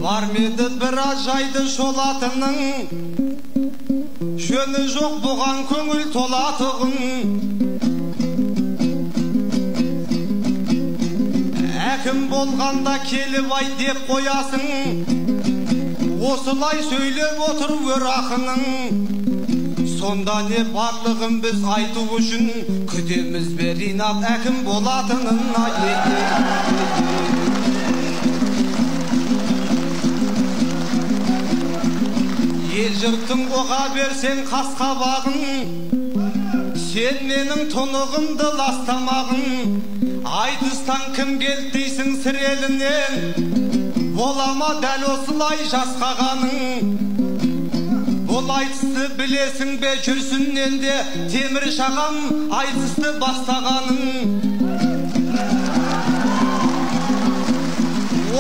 Бармеді бір ажайды шолатының, жөні жоқ бұған көңіл толатығын. Әкім болғанда келіп ай деп қоясың, осылай сөйлеп отыр өр ақының. Сонда не барлығын біз айту үшін, күтеміз бер инап әкім болатынын. Ел жұрттың оға берсең қасқабағын, сен менің тұнығымды ластамағын. Айтыстан кім келді дейсің сыр елінен, болама дәл осылай жасқағаның. Бұл айтысты білесің бе жүрсіннен де, темір шағам айтысты бастағаның.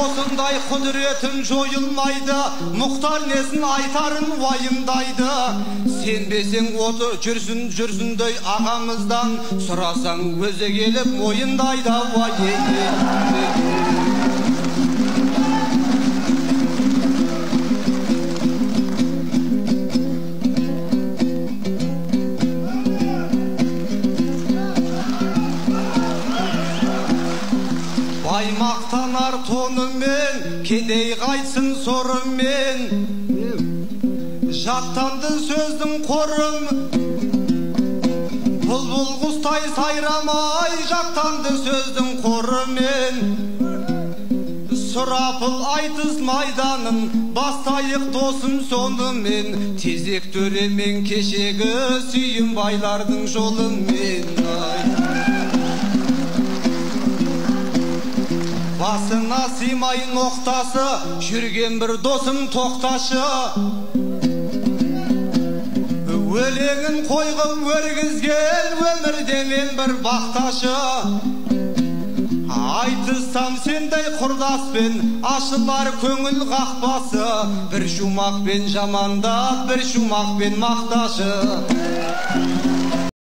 Осындай құдіретім жойылмайды, мұқтар несін айтарын уайымдайды. Сенбесең оты жүрсіндей ағамыздан, сұрасаң өзі келіп мойындайды. Баймақтанар тонымен, кедей қайтсын сорымен. Жаттанды сөздің қорым, бұлбұл құстай сайрамай. Жаттанды сөздің қорымен, сұрапыл айтыс майданын, бастайық досым сонымен. Тезек төремен кешегі сүйім байлардың жолымен. Басына сыймай ноқтасы, жүрген бір досым тоқташы. Өлеңін қойғым өргізген, өмірде мен бір бақташы. Айтыстам сендей құрдаспен, ашылар көңіл қақпасы. Bir шумақпен жамандап, бір шумақпен мақташы.